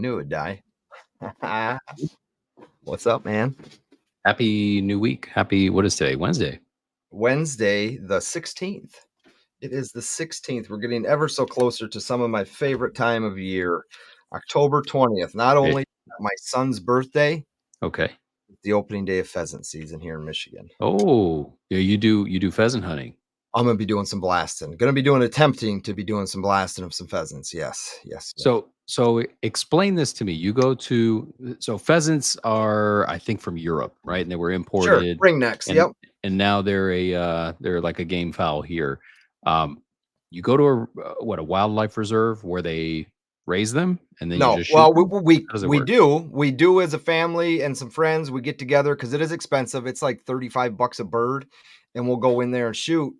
knew it'd die. What's up, man? Happy new week. What is today? Wednesday. Wednesday, the 16th. It is the 16th. We're getting ever so closer to some of my favorite time of year. October 20th. Not only my son's birthday, Okay. the opening day of pheasant season here in Michigan. Oh, yeah, you do pheasant hunting. I'm going to be doing some blasting. Attempting to be doing some blasting of some pheasants. Yes. So explain this to me. So pheasants are, I think, from Europe, right? And they were Sure. imported. Ringnecks. And Yep. and now they're like a game fowl here. You go to a wildlife reserve where they raise them, and then you No, just shoot well, them? we How does it we work? do as a family and some friends. We get together because it is expensive. It's like $35 a bird, and we'll go in there and shoot,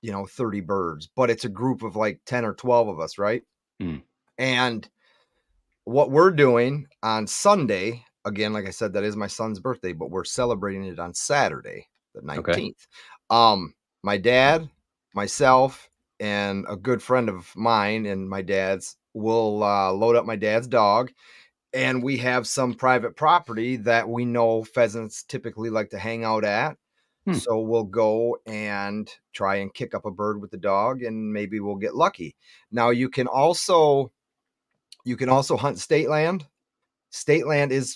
30 birds. But it's a group of like 10 or 12 of us, right? Mm. And what we're doing on Sunday, again, like I said, that is my son's birthday, but we're celebrating it on Saturday, the 19th. My dad, myself, and a good friend of mine and my dad's will load up my dad's dog, and we have some private property that we know pheasants typically like to hang out at. So we'll go and try and kick up a bird with the dog, and maybe we'll get lucky. Now you can also hunt state land. State land it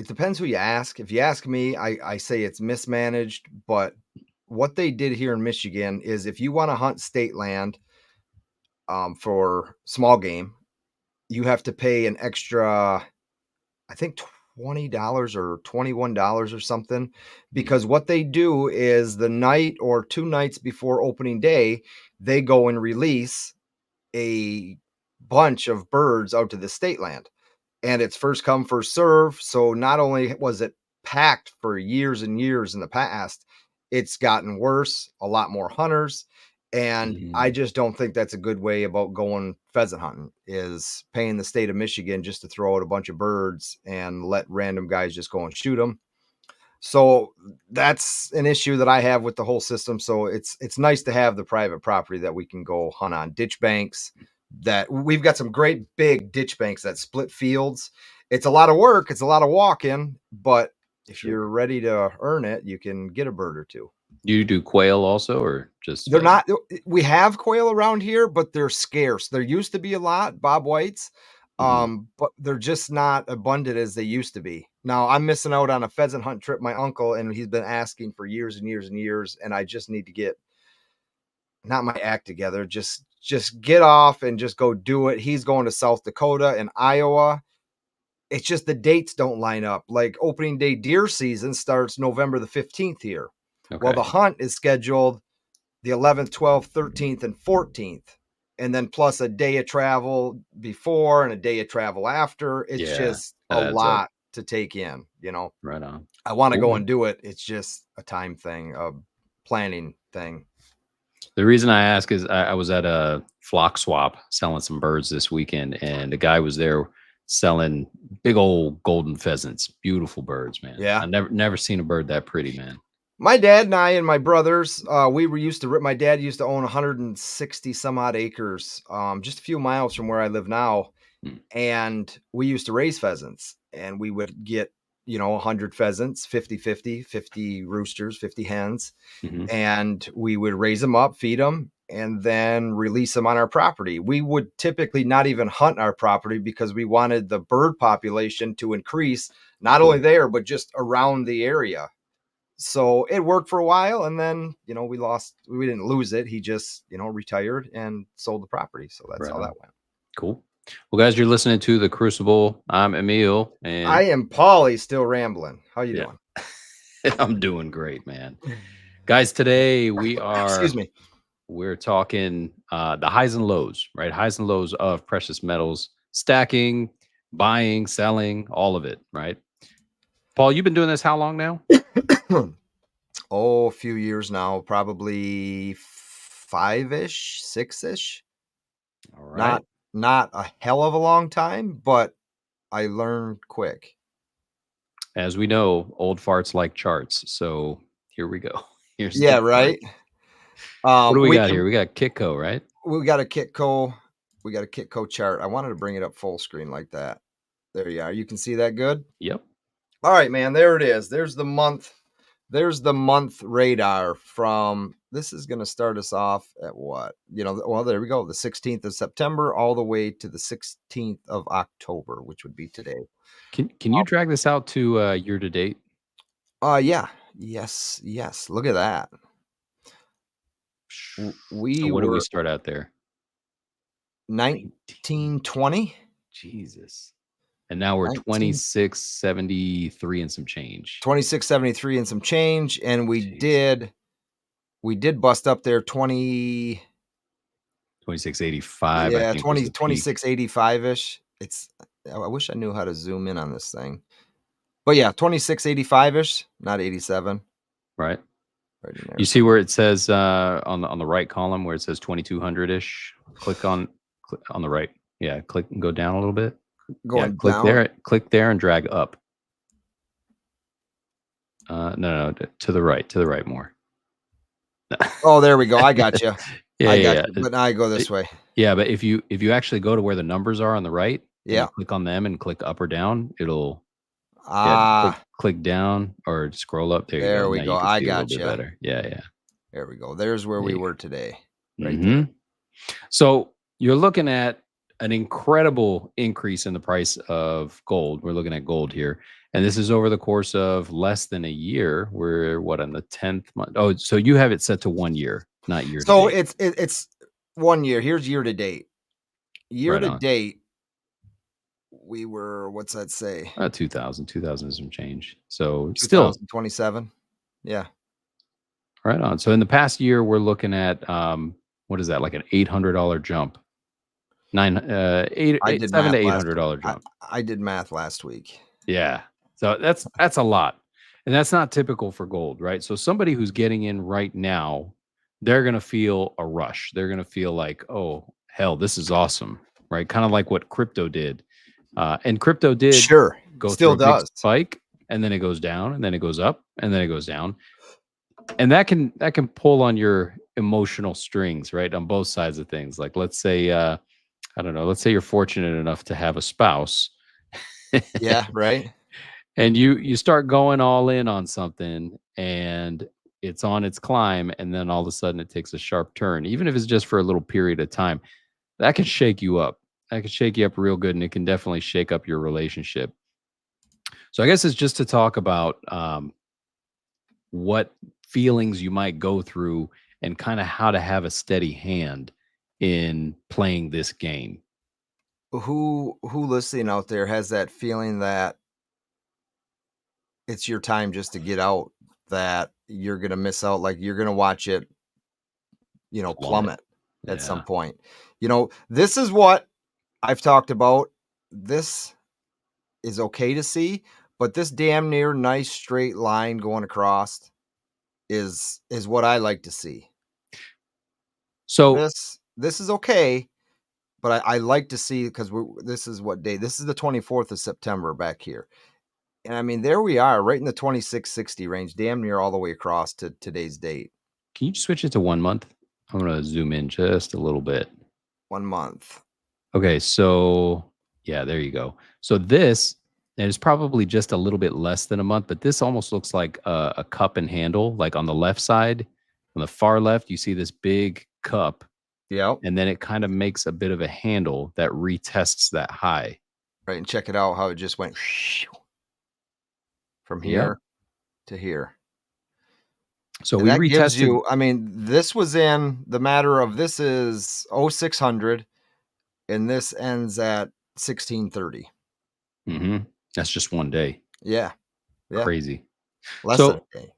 depends who you ask. If you ask me, I say it's mismanaged, but what they did here in Michigan is if you want to hunt state land for small game, you have to pay an extra, I think $20 or $21 or something, because what they do is the night or 2 nights before opening day, they go and release a bunch of birds out to the state land. And it's first come, first serve. So not only was it packed for years and years in the past, it's gotten worse, a lot more hunters. And I just don't think that's a good way about going pheasant hunting, is paying the state of Michigan just to throw out a bunch of birds and let random guys just go and shoot them. So that's an issue that I have with the whole system. So it's nice to have the private property that we can go hunt on ditch banks. That we've got some great big ditch banks that split fields. It's a lot of work. It's a lot of walking, but if you're ready to earn it, you can get a bird or two. Do you do quail also, or just They're pheasant? not. We have quail around here, but they're scarce. There used to be a lot, Bob Whites, but they're just not abundant as they used to be. Now I'm missing out on a pheasant hunt trip. My uncle, and he's been asking for years and years and years, and I just need to get not my act together. Just get off and just go do it. He's going to South Dakota and Iowa. It's just the dates don't line up. Like opening day deer season starts November the 15th here. Okay. Well, the hunt is scheduled the 11th, 12th, 13th, and 14th. And then plus a day of travel before and a day of travel after. It's just a lot to take in, Right on. I want to go and do it. It's just a time thing, a planning thing. The reason I ask is I was at a flock swap selling some birds this weekend, and the guy was there selling big old golden pheasants, beautiful birds, man. Yeah. I never seen a bird that pretty, man. My dad and I and my brothers, my dad used to own 160 some odd acres, just a few miles from where I live now. And we used to raise pheasants, and we would get, 100 pheasants, 50 roosters, 50 hens. And we would raise them up, feed them, and then release them on our property. We would typically not even hunt our property because we wanted the bird population to increase, not only there, but just around the area. So it worked for a while, and then, we didn't lose it. He just, retired and sold the property. So that's how that went. Cool. Well, guys, you're listening to the Crucible. I'm Emil, and I am Paulie, still rambling. How you doing? I'm doing great, man. Guys, today we're talking the highs and lows, right? Highs and lows of precious metals, stacking, buying, selling, all of it, right? Paul, you've been doing this how long now? A few years now, probably 5-ish, 6-ish. All right. Not a hell of a long time, but I learned quick. As we know, old farts like charts. So here we go. Right. What do we got here? We got Kitco, right? We got a Kitco. we got a Kitco chart. I wanted to bring it up full screen like that. There you are. You can see that good? Yep. All right, man. There it is. There's the month. There's the month radar from, this is going to start us off at what? Well, there we go. The 16th of September all the way to the 16th of October, which would be today. Can you drag this out to year to date? Yeah. Yes. Look at that. So We what do we were start out there? 1920. Jesus. And now we're 2673 and some change. 2673 and some change. And we did bust up there 2685, I yeah, think was the peak. 2685-ish. I wish I knew how to zoom in on this thing. But yeah, 2685-ish, not 87. Right. Right in there. You see where it says on the right column where it says 2200-ish? Click on the right. Yeah, click and go down a little bit. Going click down. there. Click there and drag up. No, to the right more. Oh, there we go. I got you. Yeah, I got you. But now I go this way. Yeah, but if you actually go to where the numbers are on the right, and Yeah. you click on them and click up or down, it'll click down or scroll up. There you go. There we Now go. you can I see a little got bit you. better. Yeah. There we go. There's where we were today. Right there. there. So you're looking at an incredible increase in the price of gold. We're looking at gold here. And this is over the course of less than a year. We're on the 10th month. Oh, so you have it set to 1 year, not year to date. So it's 1 year. Here's year to date. Year Right to on. date, we were, what's that say? 2000 and some change. So still 2027. Yeah. Right on. So in the past year, we're looking at what is that? Like an $800 jump. $700 to $800 jump. I did math last week. Yeah. So that's a lot. And that's not typical for gold, right? So somebody who's getting in right now, they're going to feel a rush. They're going to feel like, oh, hell, this is awesome, right? Kind of like what crypto did. And crypto did go still through a big does. spike, and then it goes down, and then it goes up, and then it goes down. And that can pull on your emotional strings, right? On both sides of things. Like, let's say, I don't know, let's say you're fortunate enough to have a spouse. Yeah, right. And you start going all in on something, and it's on its climb, and then all of a sudden it takes a sharp turn, even if it's just for a little period of time. That can shake you up. That can shake you up real good, and it can definitely shake up your relationship. So I guess it's just to talk about what feelings you might go through and kind of how to have a steady hand in playing this game. Who listening out there has that feeling that it's your time just to get out, that you're going to miss out, like you're going to watch it, plummet at some point. This is what I've talked about. This is okay to see, but this damn near nice straight line going across is what I like to see. So this is okay, but I like to see, because this is what day? This is the 24th of September back here. And I mean, there we are, right in the 2660 range, damn near all the way across to today's date. Can you switch it to 1 month? I'm going to zoom in just a little bit. 1 month. Okay, so yeah, there you go. So this is probably just a little bit less than a month, but this almost looks like a cup and handle. Like on the left side, on the far left, you see this big cup. Yeah. And then it kind of makes a bit of a handle that retests that high. Right, and check it out how it just went from here to here. So and we that retested. Gives you, I mean, this was in the matter of, this is 0600, and this ends at 1630. That's just 1 day. Yeah. Crazy. Less than a day.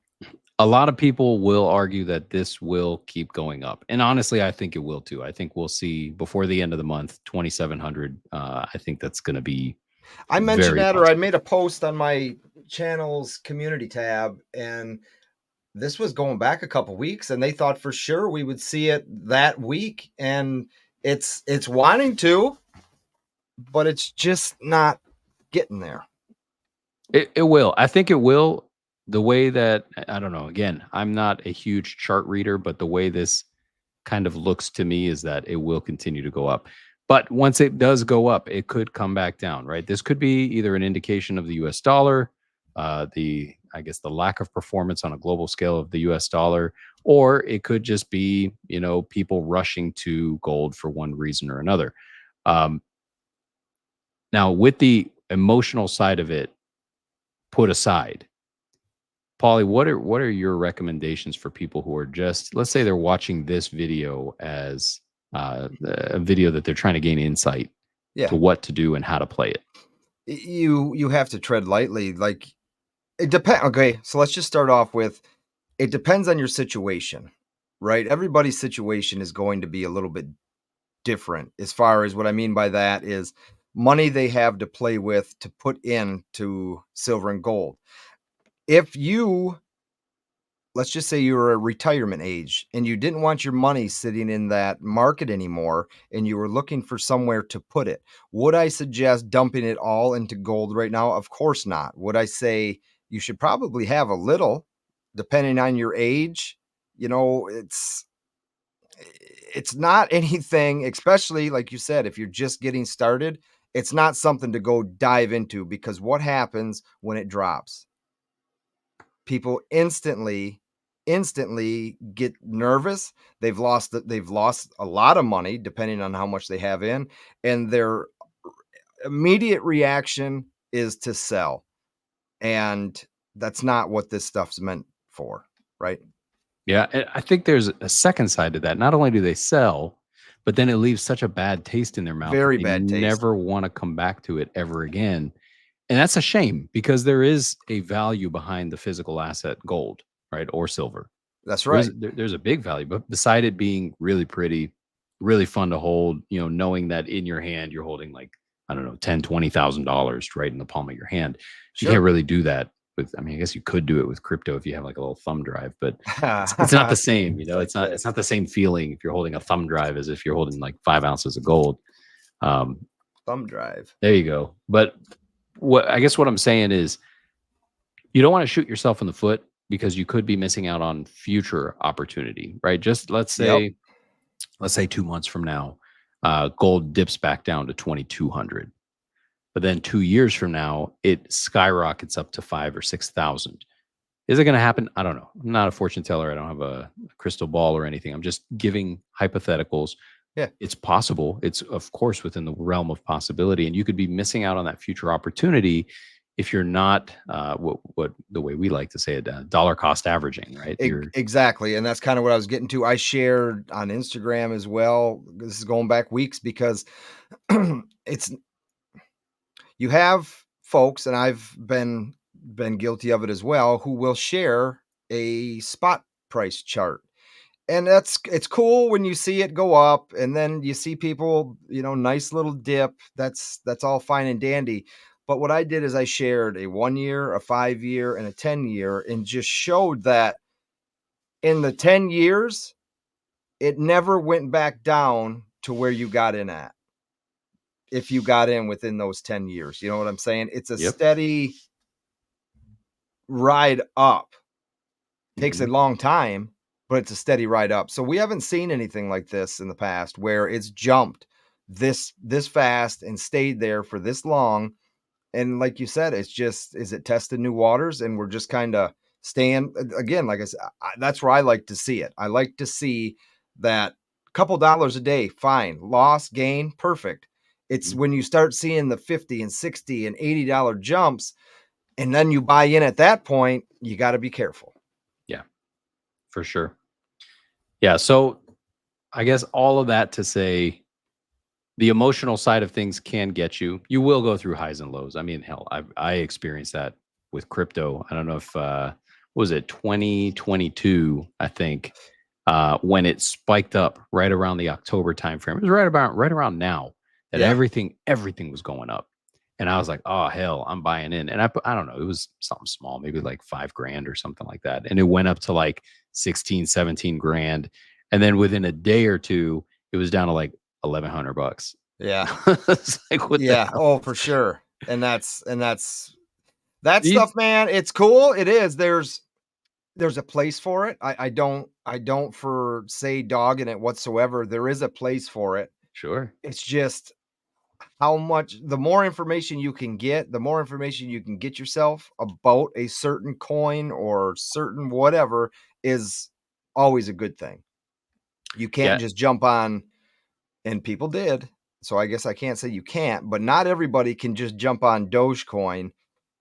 A lot of people will argue that this will keep going up. And honestly, I think it will too. I think we'll see before the end of the month, 2,700. I think that's going to be. I mentioned that, or I made a post on my channel's community tab, and this was going back a couple weeks, and they thought for sure we would see it that week. And it's wanting to, but it's just not getting there. It will. I think it will. The way that, I don't know, again, I'm not a huge chart reader, but the way this kind of looks to me is that it will continue to go up. But once it does go up, it could come back down, right? This could be either an indication of the US dollar, the I guess the lack of performance on a global scale of the US dollar, or it could just be, people rushing to gold for one reason or another. Um, Now, with the emotional side of it put aside, Paulie, what are your recommendations for people who are just, let's say they're watching this video as a video that they're trying to gain insight Yeah. to what to do and how to play it? You have to tread lightly. Like, it depends. Okay, so let's just start off with, it depends on your situation, right? Everybody's situation is going to be a little bit different. As far as what I mean by that is money they have to play with to put into silver and gold. If you, let's just say you're a retirement age and you didn't want your money sitting in that market anymore and you were looking for somewhere to put it, would I suggest dumping it all into gold right now? Of course not. Would I say you should probably have a little, depending on your age? You know, it's not anything, especially like you said, if you're just getting started, it's not something to go dive into, because what happens when it drops? People instantly get nervous. They've lost a lot of money depending on how much they have in, and their immediate reaction is to sell. And that's not what this stuff's meant for, right? Yeah, and I think there's a second side to that. Not only do they sell, but then it leaves such a bad taste in their mouth that Very they bad taste. never want to come back to it ever again. And that's a shame because there is a value behind the physical asset gold, right? Or silver. That's There's right. there's a big value, but beside it being really pretty, really fun to hold, knowing that in your hand you're holding like, I don't know, 10, $20,000 right in the palm of your hand. You can't Sure. really do that with, I mean, I guess you could do it with crypto if you have like a little thumb drive, but it's not the same, It's like it's this not the same feeling if you're holding a thumb drive as if you're holding like 5 ounces of gold. Um, thumb drive. there you go. But what I'm saying is you don't want to shoot yourself in the foot because you could be missing out on future opportunity, right? Just Yep. let's say 2 months from now, gold dips back down to 2,200, but then 2 years from now, it skyrockets up to 5 or 6,000. Is it going to happen? I don't know. I'm not a fortune teller. I don't have a crystal ball or anything. I'm just giving hypotheticals. Yeah. It's possible. It's of course within the realm of possibility, and you could be missing out on that future opportunity if you're not what the way we like to say it, dollar cost averaging, right? You're Exactly, and that's kind of what I was getting to. I shared on Instagram as well. This is going back weeks, because it's, you have folks, and I've been guilty of it as well, who will share a spot price chart. And it's cool when you see it go up, and then you see people, nice little dip. That's all fine and dandy. But what I did is I shared a 1 year, a 5 year, and a 10 year, and just showed that in the 10 years, it never went back down to where you got in at. If you got in within those 10 years, you know what I'm saying? It's a yep. steady ride up. Takes a Mhm. long time, but it's a steady ride up. So we haven't seen anything like this in the past where it's jumped this fast and stayed there for this long. And like you said, it's just, is it tested new waters? And we're just kind of staying, again, like I said, that's where I like to see it. I like to see that couple dollars a day, fine. Loss, gain, perfect. It's Mhm. when you start seeing the 50 and 60 and $80 jumps, and then you buy in at that point, you got to be careful. Yeah, for sure. Yeah. So I guess all of that to say the emotional side of things can get you. You will go through highs and lows. I mean, hell, I experienced that with crypto. I don't know if what was it 2022, I think, when it spiked up right around the October timeframe. It was right around now that Yeah. everything was going up. And I was like, oh hell, I'm buying in. And I don't know, it was something small, maybe like 5 grand or something like that. And it went up to like 16, 17 grand. And then within a day or two, it was down to like $1,100. Yeah. It's like, what the Yeah. hell? Oh, for sure. And that's that You- stuff, man. It's cool. It is. There's a place for it. I don't for say dog in it whatsoever. There is a place for it. Sure. It's just how much the more information you can get, the more information you can get yourself about a certain coin or certain whatever is always a good thing. You can't Yeah. just jump on, and people did. So I guess I can't say you can't, but not everybody can just jump on Dogecoin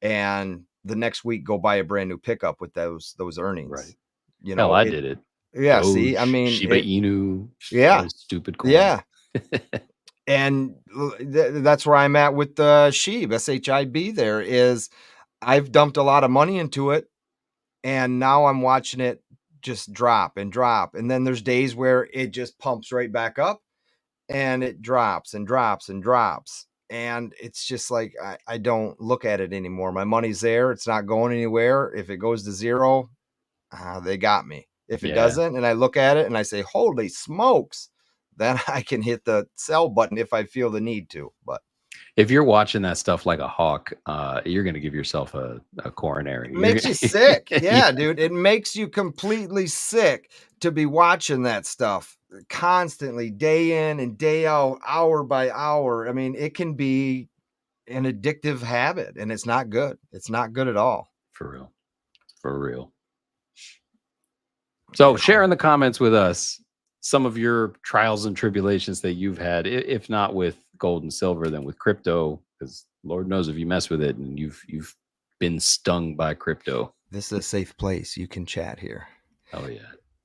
and the next week go buy a brand new pickup with those Right. earnings. You Hell, know, I it did it. yeah, see, I Doge, mean, Shiba Inu, yeah, those stupid coins. yeah. And that's where I'm at with the SHIB, SHIB there is I've dumped a lot of money into it and now I'm watching it just drop and drop. And then there's days where it just pumps right back up and it drops and drops and drops. And it's just like I don't look at it anymore. My money's there. It's not going anywhere. If it goes to zero, they got me. If it Yeah. doesn't, and I look at it and I say, "Holy smokes," then I can hit the sell button if I feel the need to. But If you're watching that stuff like a hawk, you're gonna give yourself a coronary. it You're makes you sick. gonna Yeah, dude. It makes you completely sick to be watching that stuff constantly, day in and day out, hour by hour. I mean, it can be an addictive habit and it's not good. It's not good at all. for real. For real. You So share know, in the comments with us some of your trials and tribulations that you've had, if not with gold and silver, then with crypto, because Lord knows if you mess with it and you've been stung by crypto. this is a safe place. You can chat here. Oh yeah.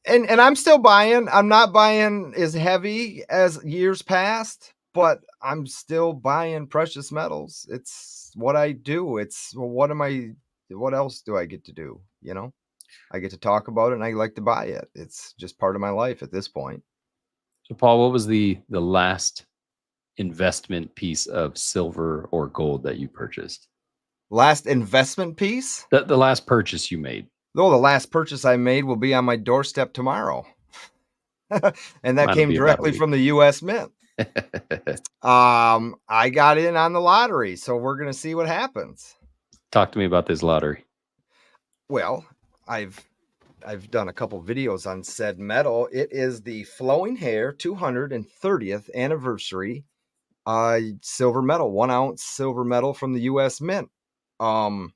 And I'm still buying. I'm not buying as heavy as years past, but I'm still buying precious metals. It's what I do. It's well, what else do I get to do? You know, I get to talk about it and I like to buy it. It's just part of my life at this point. So Paul, what was the last investment piece of silver or gold that you purchased? Last investment piece. The last purchase you made. Though the last purchase I made will be on my doorstep tomorrow. And that Mine'll came be about a directly week. from the US Mint. I got in on the lottery, so we're gonna see what happens. Talk to me about this lottery. Well, I've done a couple videos on said metal. It is the Flowing Hair 230th anniversary silver medal, 1 ounce silver medal from the US Mint. Um,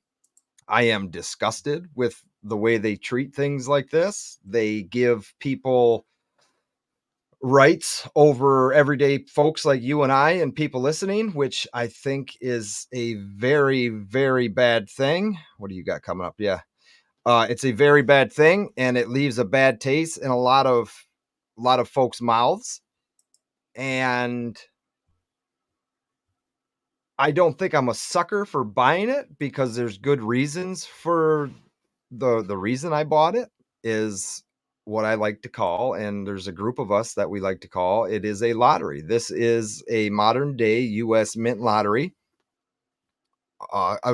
I am disgusted with the way they treat things like this. They give people rights over everyday folks like you and I and people listening, which I think is a very, very bad thing. What do you got coming up? Yeah. It's a very bad thing and it leaves a bad taste in a lot of folks' mouths. And I don't think I'm a sucker for buying it because there's good reasons for the reason I bought it is what I like to call, and there's a group of us that we like to call it is a lottery. This is a modern day US Mint lottery.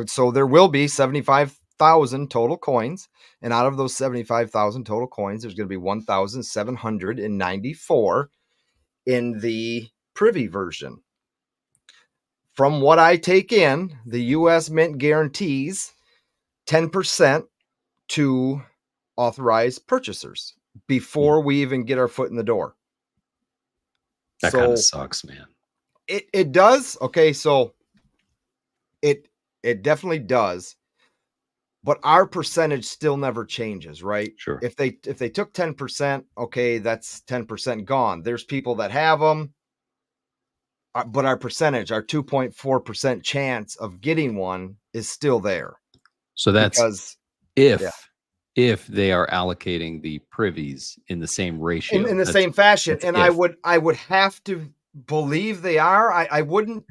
So there will be 75,000 total coins, and out of those 75,000 total coins, there's going to be 1,794 in the privy version. From what I take in, the US Mint guarantees 10% to authorized purchasers before we even get our foot in the door. That kind of So sucks, man. it does. Okay, so it definitely does, but our percentage still never changes, right? Sure. If they took 10%, okay, that's 10% gone. There's people that have them, but our percentage, our 2.4% chance of getting one is still there So that's because yeah. if they are allocating the privies in the same ratio. In the same fashion, That's and if. I would have to believe they are. I wouldn't.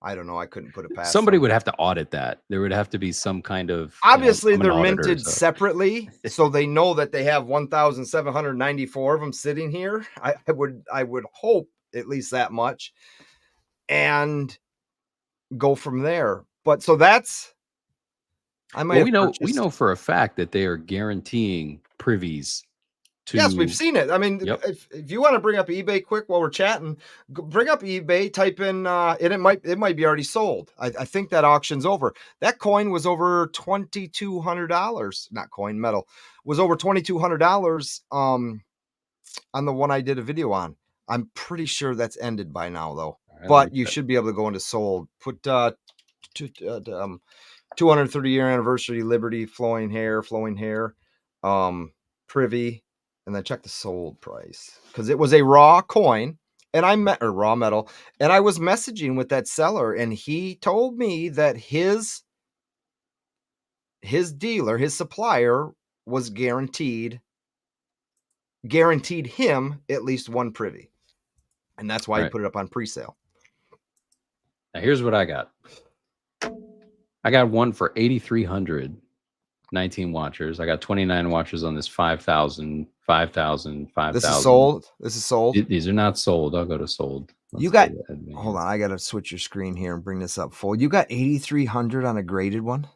I don't know. I couldn't put it past Somebody them. would have to audit that. There would have to be some kind of, Obviously, I'm an they're auditor, minted so separately, so they know that they have 1,794 of them sitting here. I would hope at least that much, and go from there. But so that's I might well, have we purchased. know for a fact that they are guaranteeing privies Yes, we've to. seen it. I mean, Yep. if you want to bring up eBay quick while we're chatting, bring up eBay, type in, and it might be already sold. I think that auction's over. That coin was over $2,200. Not coin, metal was over $2,200. On the one I did a video on. I'm pretty sure that's ended by now, though. Right, let me But you check. should be able to go into sold. Put 230-year anniversary Liberty flowing hair, privy, and then check the sold price because it was a raw coin, and I met or raw metal, and I was messaging with that seller, and he told me that his dealer, his supplier, was guaranteed him at least one privy, and that's why he Right. put it up on pre-sale. Now here's what I got. I got one for 8,300, 19 watchers. I got 29 watchers on this 5,000, 5,000, This is 5,000. sold. This is sold. These are not sold. I'll go to sold. You Let's go got. to Hold on, advanced. I gotta switch your screen here and bring this up full. You got 8,300 on a graded one.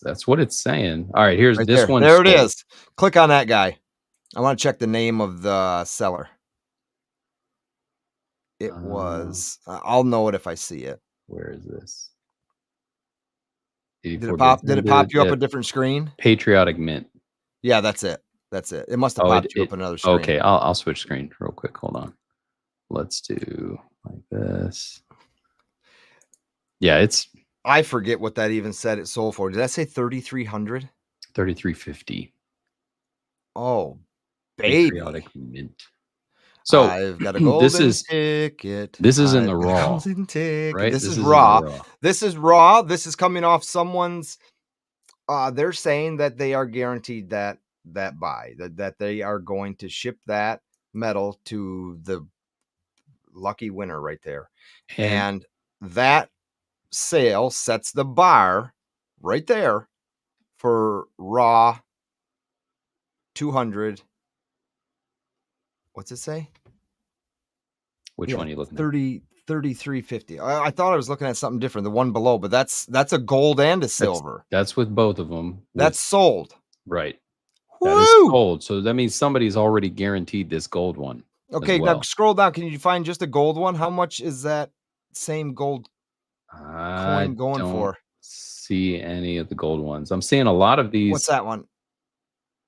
That's what it's saying. All right, here's Right this there. one There it sold. is. Click on that guy. I want to check the name of the seller. It was. I'll know it if I see it. Where is this? Did it 84 pop? bits Did it pop ended. you up a different screen? Patriotic Mint. Yeah, that's it. That's it. It must have Oh, popped you up another screen. okay. I'll switch screen real quick. Hold on. Let's do like this. Yeah, it's I forget what that even said it sold for. Did that say 3,300? 3350. Oh, Patriotic baby. Mint. So I've got a this golden is ticket. this is in the I've got a raw, golden ticket. right? This is is in the raw. raw. This is raw. This is coming off someone's. They're saying that they are guaranteed that buy that they are going to ship that metal to the lucky winner right there, And and that sale sets the bar right there for raw 200. What's it say? which one are you looking at? 3350. I thought I was looking at something different, the one below, but that's a gold and a silver. That's with both of them. That's sold. Right. That is Woo! sold. So that means somebody's already guaranteed this gold one as Okay, now well. scroll down. Can you find just a gold one? How much is that same gold coin I going don't for? see any of the gold ones. I'm seeing a lot of What's these. that one?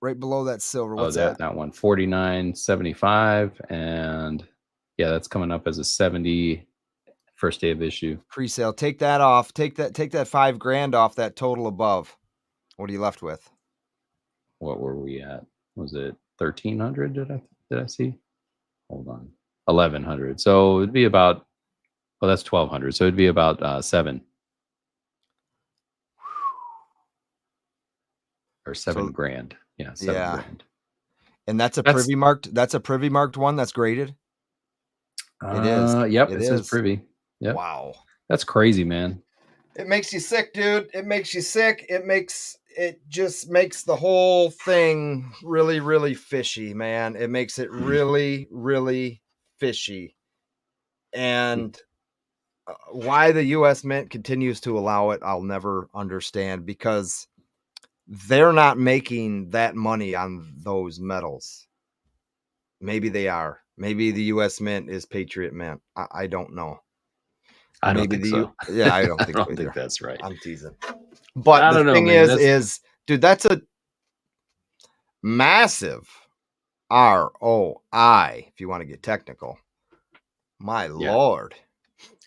Right below that silver. Oh, What's that? that one, 49.75, and yeah, that's coming up as a 70 first day of issue. Pre-sale. Take that off. Take that $5,000 off that total above. What are you left with? What were we at? Was it 1,300? Did I see? Hold on, 1,100. So it'd be about. Well, that's 1,200. So it'd be about 7 or 7 So grand. Yeah, 7 yeah. grand. And that's a That's privy marked. That's a privy marked one that's graded. It is. Yep, It it says is. privy. Yep. Wow. That's crazy, man. It makes you sick, dude. It makes you sick. It just makes the whole thing really, really fishy, man. It makes it really, really fishy. And why the US Mint continues to allow it, I'll never understand because they're not making that money on those metals. Maybe they are. Maybe the US Mint is Patriot Mint. I don't know. I don't Maybe think so. yeah, I don't I think so don't think either. that's right. I'm teasing. But I the don't know, thing man. That's is, dude, that's a massive ROI if you want to get technical. My yeah, lord.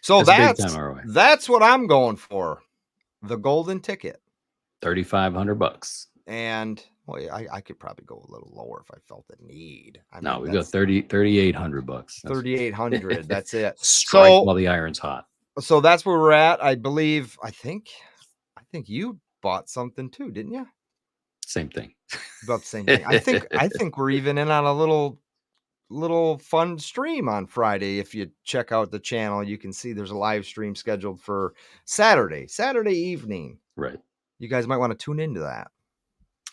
So that's a big time ROI. that's what I'm going for. The golden ticket. $3,500. And well, I could probably go a little lower if I felt the need. I No, mean, we go that's 3,800 bucks. 3,800. That's it. Strike while the iron's hot. So that's where we're at. I think you bought something too, didn't you? Same thing. About the same thing. I think we're even in on a little fun stream on Friday. If you check out the channel, you can see there's a live stream scheduled for Saturday evening. Right. You guys might want to tune into that.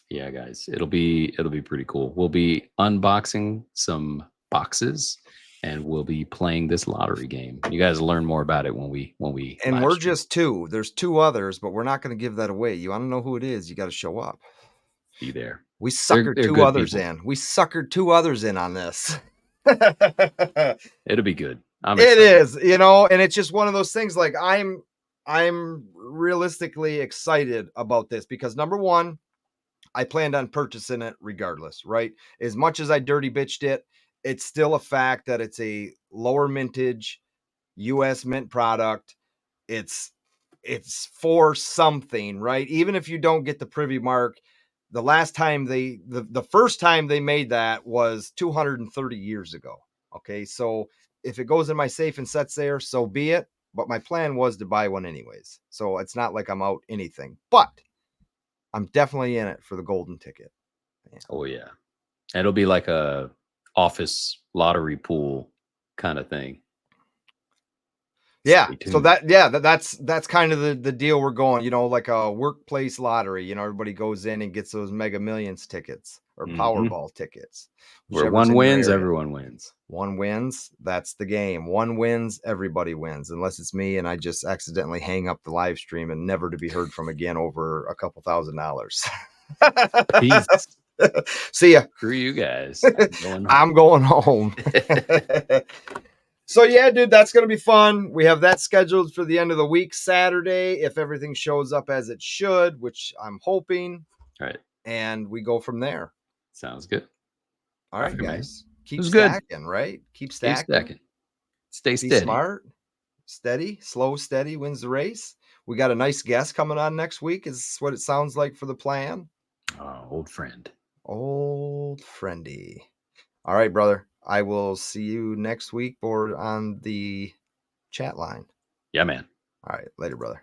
Yeah, guys, it'll be pretty cool. We'll be unboxing some boxes and we'll be playing this lottery game. You guys learn more about it when we And live we're stream. just two. There's two others, but we're not going to give that away. You want to know who it is? You got to show up. Be there. We suckered They're two good others people. in. We suckered two others in on this. It'll be good. It is, and it's just one of those things. Like I'm realistically excited about this because number one, I planned on purchasing it regardless, right? As much as I dirty bitched it, it's still a fact that it's a lower mintage US mint product. It's for something, right? Even if you don't get the privy mark, the last time the first time they made that was 230 years ago. Okay, so if it goes in my safe and sets there, so be it. But my plan was to buy one anyways, so it's not like I'm out anything. But I'm definitely in it for the golden ticket. Yeah. Oh yeah. It'll be like a office lottery pool kind of thing. Yeah. Stay So tuned. that's kind of the deal we're going, like a workplace lottery. Everybody goes in and gets those Mega Millions tickets or Hmm. Powerball tickets, Where whichever's one in your wins, area. everyone wins. One wins, that's the game. One wins, everybody wins, unless it's me and I just accidentally hang up the live stream and never to be heard from again over a couple $1,000s. Peace. See ya. Screw you guys. I'm going home. I'm going home. So yeah, dude, that's gonna be fun. We have that scheduled for the end of the week, Saturday, if everything shows up as it should, which I'm hoping. All right. And we go from there. Sounds good. All All right, right, man. guys. It Keep was good. stacking, right? Keep Keep stacking. stacking. Stay Be steady. smart. Steady, slow, steady wins the race. We got a nice guest coming on next week, is what it sounds like for the plan. Old friend. Old friendy. All right, brother. I will see you next week or on the chat line. Yeah, man. All right. Later, brother.